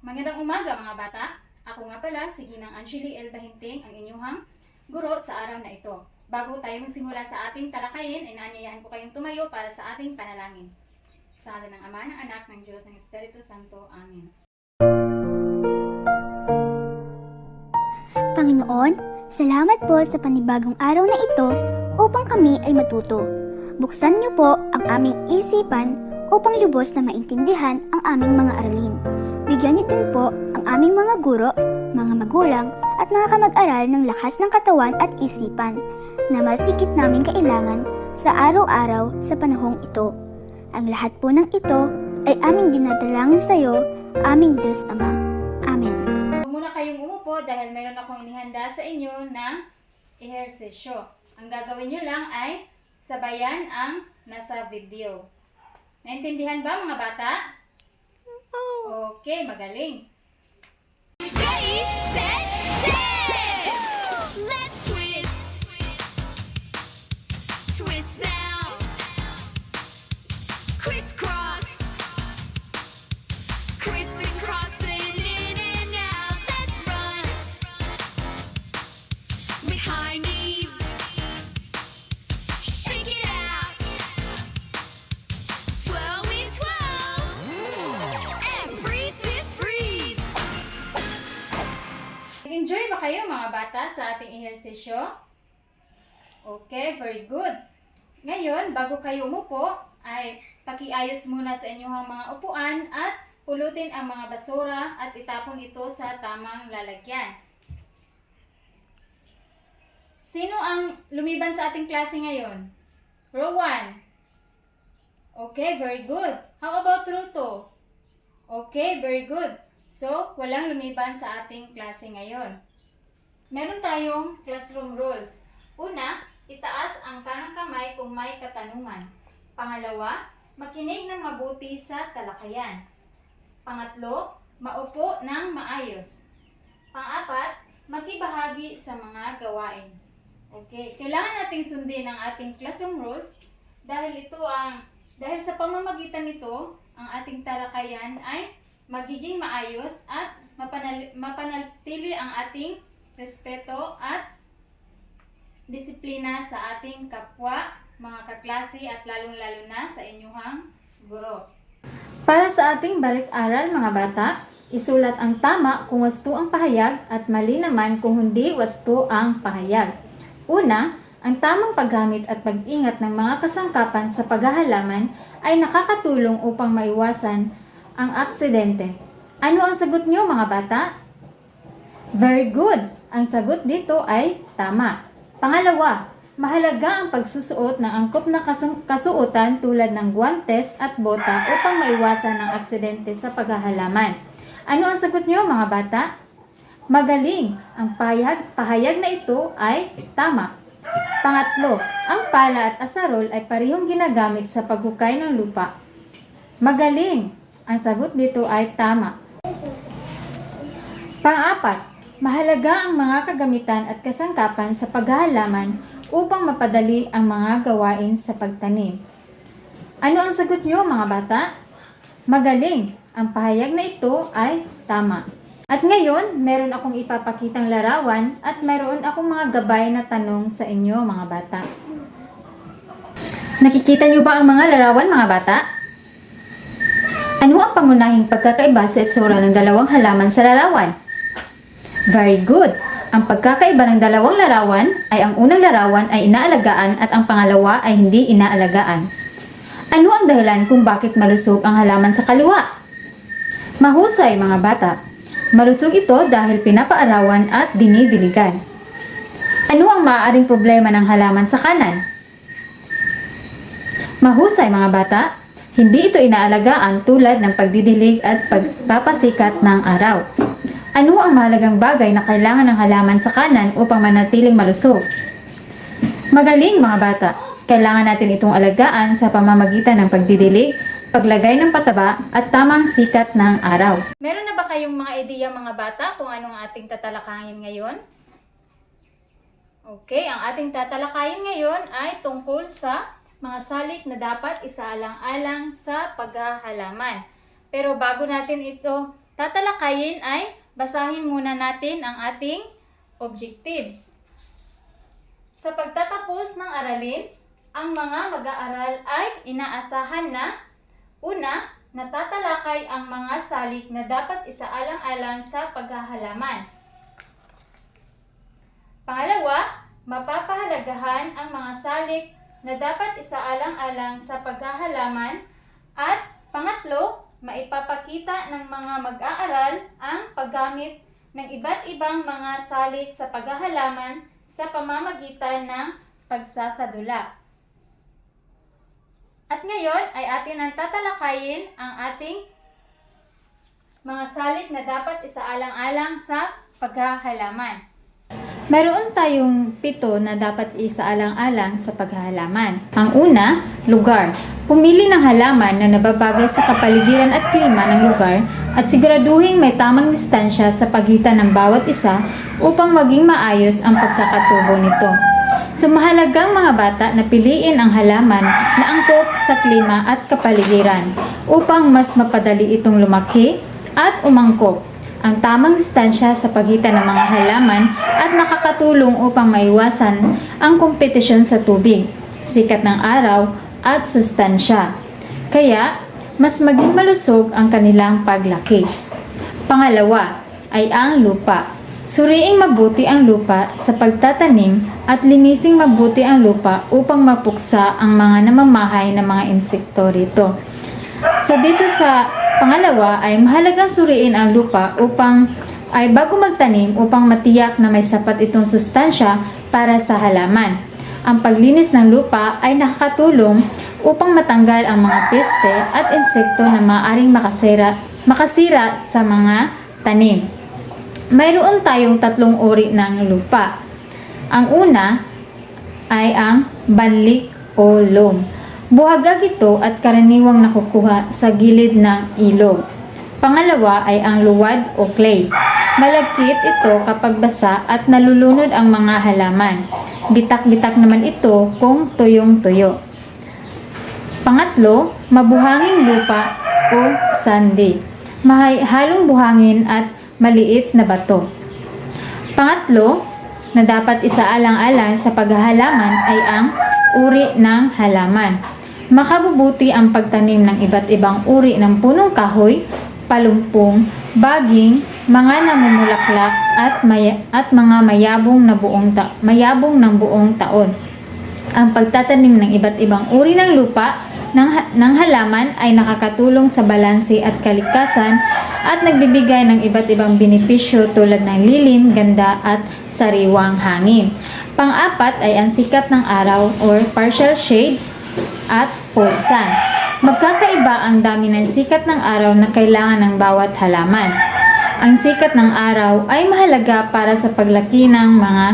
Magandang umaga mga bata. Ako nga pala si Ginang Angeli L. Bahinting, ang inyong guro sa araw na ito. Bago tayo magsimula sa ating talakayin, ay naanyayahan ko kayong tumayo para sa ating panalangin. Sa ngalan ng Ama, ng Anak, ng Diyos, ng Espiritu Santo. Amen. Panginoon, salamat po sa panibagong araw na ito upang kami ay matuto. Buksan niyo po ang aming isipan upang lubos na maintindihan ang aming mga aralin. Bigyan niyo din po ang aming mga guro, mga magulang at mga kamag-aral ng lakas ng katawan at isipan na masigit namin kailangan sa araw-araw sa panahong ito. Ang lahat po ng ito ay aming dinadalangin sa iyo, aming Diyos Ama. Amen. Huwag muna kayong umupo dahil mayroon akong inihanda sa inyo na ehersisyo. Ang gagawin nyo lang ay sabayan ang nasa video. Naintindihan ba mga bata? Okay, magaling. Ready, set, dance! Let's twist. Twist now. Crisscross. Criss and cross and in and out. Let's run. With high knees. Shake it out. Twirl with twirl. And freeze with freeze. Nag-enjoy ba kayo mga bata sa ating ehersisyo? Okay, very good. Ngayon, bago kayo umupo, ay pakiayos muna sa inyong mga upuan at pulutin ang mga basura at itapon ito sa tamang lalagyan. Sino ang lumiban sa ating klase ngayon? Rowan. Okay, very good. How about Ruto? Okay, very good. So, walang lumiban sa ating klase ngayon. Meron tayong classroom rules. Una, itaas ang kanang kamay kung may katanungan. Pangalawa, makinig ng mabuti sa talakayan. Pangatlo, maupo ng maayos. Pang-apat, makibahagi sa mga gawain. Okay, kailangan nating sundin ang ating classroom rules dahil sa pamamagitan nito, ang ating talakayan ay magiging maayos at mapanatili ang ating respeto at disiplina sa ating kapwa, mga kaklase at lalong-lalo na sa inyong guro. Para sa ating balik-aral mga bata, isulat ang tama kung wasto ang pahayag at mali naman kung hindi wasto ang pahayag. Una, ang tamang paggamit at pag-ingat ng mga kasangkapan sa paghahalaman ay nakakatulong upang maiwasan ang aksidente. Ano ang sagot nyo mga bata? Very good! Ang sagot dito ay tama. Pangalawa, mahalaga ang pagsusuot ng angkop na kasuotan tulad ng guwantes at bota upang maiwasan ang aksidente sa paghahalaman. Ano ang sagot nyo mga bata? Magaling! Ang pahayag na ito ay tama. Pangatlo, ang pala at asarol ay parehong ginagamit sa paghukay ng lupa. Magaling! Ang sagot dito ay tama. Pang-apat, mahalaga ang mga kagamitan at kasangkapan sa paghahalaman upang mapadali ang mga gawain sa pagtanim. Ano ang sagot nyo mga bata? Magaling! Ang pahayag na ito ay tama. At ngayon, meron akong ipapakitang larawan at meron akong mga gabay na tanong sa inyo mga bata. Nakikita nyo ba ang mga larawan mga bata? Ano ang pangunahing pagkakaiba sa itsura ng dalawang halaman sa larawan? Very good! Ang pagkakaiba ng dalawang larawan ay ang unang larawan ay inaalagaan at ang pangalawa ay hindi inaalagaan. Ano ang dahilan kung bakit malusog ang halaman sa kaliwa? Mahusay mga bata! Malusog ito dahil pinapaarawan at dinidiligan. Ano ang maaaring problema ng halaman sa kanan? Mahusay mga bata! Hindi ito inaalagaan tulad ng pagdidilig at pagpapasikat ng araw. Ano ang mahalagang bagay na kailangan ng halaman sa kanan upang manatiling malusog? Magaling mga bata! Kailangan natin itong alagaan sa pamamagitan ng pagdidilig, paglagay ng pataba at tamang sikat ng araw. Meron na ba kayong mga ideya mga bata kung anong ating tatalakayin ngayon? Okay, ang ating tatalakayin ngayon ay tungkol sa mga salik na dapat isaalang-alang sa paghahalaman. Pero bago natin ito tatalakayin ay basahin muna natin ang ating objectives. Sa pagtatapos ng aralin, ang mga mag-aaral ay inaasahan na una, natatalakay ang mga salik na dapat isaalang-alang sa paghahalaman. Pangalawa, mapapahalagahan ang mga salik na dapat isaalang-alang sa paghahalaman. At pangatlo, maipapakita ng mga mag-aaral ang paggamit ng iba't ibang mga salik sa paghahalaman sa pamamagitan ng pagsasadula. At ngayon ay atin ang tatalakayin ang ating mga salik na dapat isaalang-alang sa paghahalaman. Mayroon tayong 7 na dapat isaalang-alang sa paghahalaman. Ang una, lugar. Pumili ng halaman na nababagay sa kapaligiran at klima ng lugar at siguraduhin may tamang distansya sa pagitan ng bawat isa upang maging maayos ang pagkakatubo nito. So mahalagang mga bata na piliin ang halaman na angkop sa klima at kapaligiran upang mas mapadali itong lumaki at umangkop. Ang tamang distansya sa pagitan ng mga halaman at nakakatulong upang maiwasan ang kompetisyon sa tubig, sikat ng araw at sustansya. Kaya, mas maging malusog ang kanilang paglaki. Pangalawa ay ang lupa. Suriing mabuti ang lupa sa pagtatanim at linising mabuti ang lupa upang mapuksa ang mga namamahay na mga insekto rito. So dito sa pangalawa ay mahalagang suriin ang lupa bago magtanim upang matiyak na may sapat itong sustansya para sa halaman. Ang paglinis ng lupa ay nakakatulong upang matanggal ang mga peste at insekto na maaaring makasira sa mga tanim. Mayroon tayong 3 uri ng lupa. Ang una ay ang banlik o loam. Buhagag ito at karaniwang nakukuha sa gilid ng ilog. Pangalawa ay ang luwad o clay. Malagkit ito kapag basa at nalulunod ang mga halaman. Bitak-bitak naman ito kung tuyong-tuyo. Pangatlo, mabuhanging lupa o sandy. Halong buhangin at maliit na bato. Pangatlo, na dapat isaalang-alang sa paghahalaman ay ang uri ng halaman. Makabubuti ang pagtanim ng iba't ibang uri ng punong kahoy, palumpong, baging, mga namumulaklak at mga mayabong ng buong taon. Ang pagtatanim ng iba't ibang uri ng lupa ng halaman ay nakakatulong sa balanse at kalikasan at nagbibigay ng iba't ibang benepisyo tulad ng lilim, ganda at sariwang hangin. Pang-apat ay ang sikat ng araw or partial shade at full sun. Magkakaiba ang dami ng sikat ng araw na kailangan ng bawat halaman. Ang sikat ng araw ay mahalaga para sa paglaki ng mga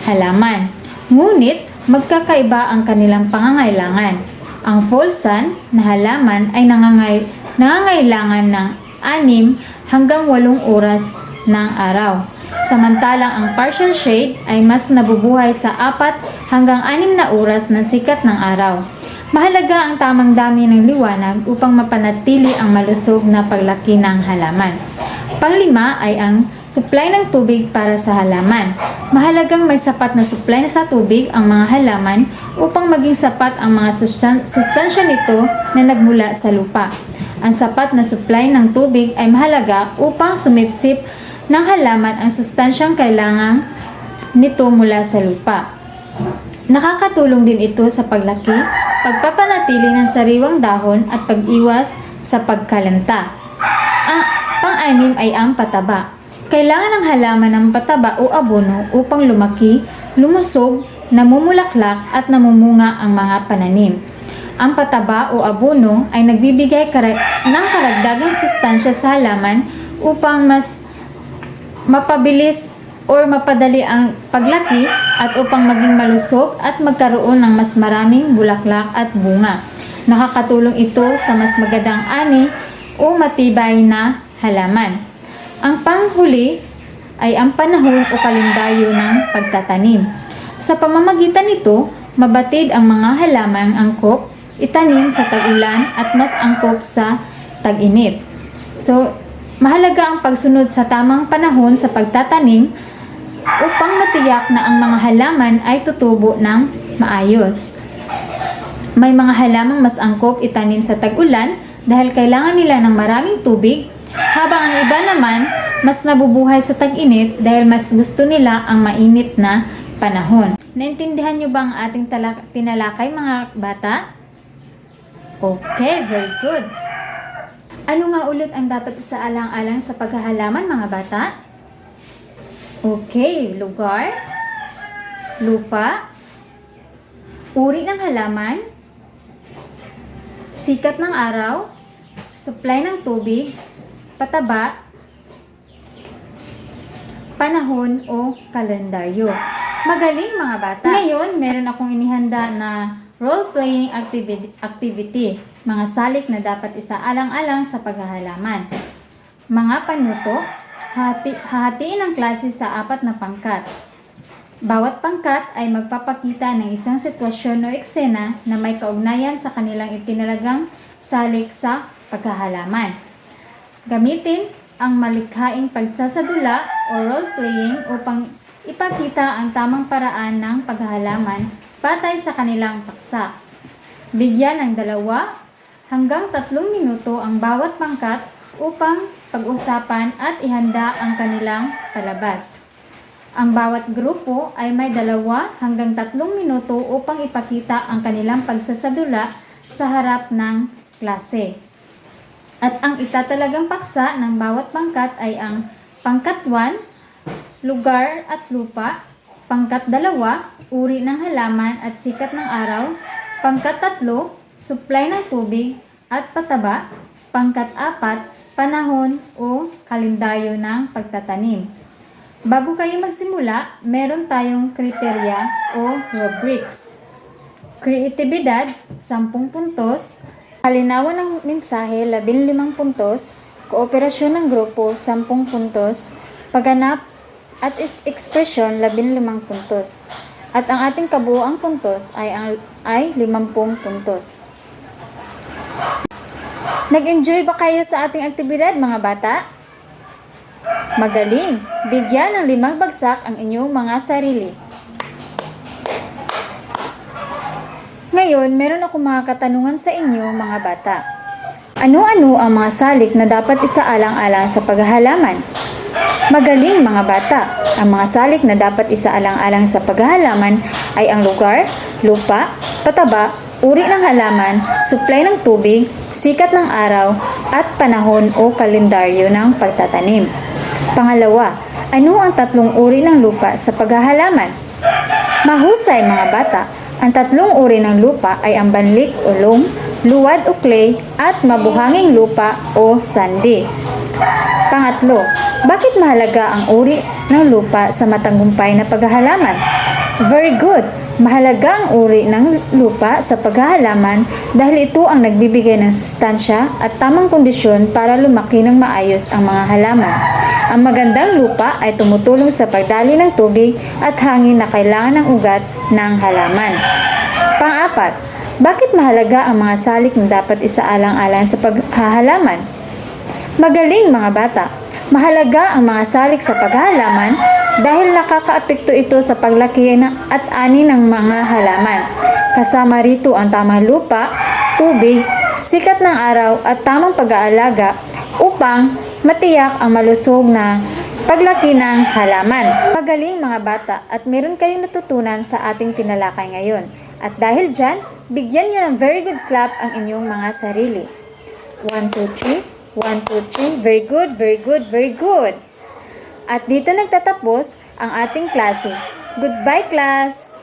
halaman. Ngunit, magkakaiba ang kanilang pangangailangan. Ang full sun na halaman ay nangangailangan ng 6 hanggang 8 oras ng araw. Samantalang ang partial shade ay mas nabubuhay sa 4 hanggang 6 na oras ng sikat ng araw. Mahalaga ang tamang dami ng liwanag upang mapanatili ang malusog na paglaki ng halaman. Panglima ay ang supply ng tubig para sa halaman. Mahalagang may sapat na supply sa tubig ang mga halaman upang maging sapat ang mga sustansya nito na nagmula sa lupa. Ang sapat na supply ng tubig ay mahalaga upang sumipsip ng halaman ang sustansyang kailangan nito mula sa lupa. Nakakatulong din ito sa paglaki, pagpapanatili ng sariwang dahon at pag-iwas sa pagkalanta. Ang pang-anim ay ang pataba. Kailangan ng halaman ng pataba o abono upang lumaki, lumusog, namumulaklak at namumunga ang mga pananim. Ang pataba o abono ay nagbibigay ng karagdagang sustansya sa halaman upang mas mapabilis or mapadali ang paglaki at upang maging malusog at magkaroon ng mas maraming bulaklak at bunga. Nakakatulong ito sa mas magandang ani o matibay na halaman. Ang panghuli ay ang panahon o kalendaryo ng pagtatanim. Sa pamamagitan nito, mabatid ang mga halamang angkop, itanim sa tag-ulan at mas angkop sa tag-init. So, Mahalaga ang pagsunod sa tamang panahon sa pagtatanim upang matiyak na ang mga halaman ay tutubo ng maayos. May mga halamang mas angkop itanim sa tag-ulan dahil kailangan nila ng maraming tubig, habang ang iba naman mas nabubuhay sa tag-init dahil mas gusto nila ang mainit na panahon. Naintindihan niyo ba ang ating tinalakay, mga bata? Okay, very good. Ano nga ulit ang dapat isaalang-alang sa paghahalaman, mga bata? Okay, lugar, lupa, uri ng halaman, sikat ng araw, supply ng tubig, pataba, panahon o kalendaryo. Magaling, mga bata! Ngayon, meron akong inihanda na role-playing activity, mga salik na dapat isaalang-alang sa paghahalaman. Mga panuto, hahatiin ang klase sa 4 na pangkat. Bawat pangkat ay magpapakita ng isang sitwasyon o eksena na may kaugnayan sa kanilang itinalagang salik sa paghahalaman. Gamitin ang malikhaing pagsasadula o role-playing upang ipakita ang tamang paraan ng paghahalaman batay sa kanilang paksa. Bigyan ng 2 hanggang 3 minuto ang bawat pangkat upang pag-usapan at ihanda ang kanilang palabas. Ang bawat grupo ay may 2 hanggang 3 minuto upang ipakita ang kanilang pagsasadula sa harap ng klase. At ang itatalagang paksa ng bawat pangkat ay ang pangkat 1, lugar at lupa, pangkat 2, uri ng halaman at sikat ng araw, pangkat 3, supply ng tubig at pataba, pangkat 4, panahon o kalendaryo ng pagtatanim. Bago kayo magsimula, meron tayong kriteriya o rubrics. Kreatibidad, 10 puntos. Halinawan ng mensahe, 15 puntos. Kooperasyon ng grupo, 10 puntos. Pagganap at ekspresyon, 15 puntos. At ang ating kabuuang puntos ay 50 puntos. Nag-enjoy ba kayo sa ating aktibidad, mga bata? Magaling! Bigyan ng 5 bagsak ang inyong mga sarili. Ngayon, meron ako mga katanungan sa inyo, mga bata. Ano-ano ang mga salik na dapat isaalang-alang sa paghahalaman? Magaling, mga bata! Ang mga salik na dapat isaalang-alang sa paghahalaman ay ang lugar, lupa, pataba, uri ng halaman, supply ng tubig, sikat ng araw, at panahon o kalendaryo ng pagtatanim. Pangalawa, ano ang 3 uri ng lupa sa paghahalaman? Mahusay, mga bata! Ang 3 uri ng lupa ay ang banlik o loam, luwad o clay, at mabuhanging lupa o sandy. Pangatlo, bakit mahalaga ang uri ng lupa sa matagumpay na paghahalaman? Very good! Mahalaga ang uri ng lupa sa paghahalaman dahil ito ang nagbibigay ng sustansya at tamang kondisyon para lumaki ng maayos ang mga halaman. Ang magandang lupa ay tumutulong sa pagdali ng tubig at hangin na kailangan ng ugat ng halaman. Pang-4, bakit mahalaga ang mga salik na dapat isaalang-alang sa paghahalaman? Magaling, mga bata! Mahalaga ang mga salik sa paghahalaman dahil nakakaapekto ito sa paglaki at ani ng mga halaman. Kasama rito ang tamang lupa, tubig, sikat ng araw at tamang pag-aalaga upang matiyak ang malusog na paglaki ng halaman. Magaling, mga bata, at meron kayong natutunan sa ating tinalakay ngayon. At dahil dyan, bigyan nyo ng very good clap ang inyong mga sarili. 1, 2, 3. 1, 2, 3. Very good, very good, very good. At dito nagtatapos ang ating klase. Goodbye, class!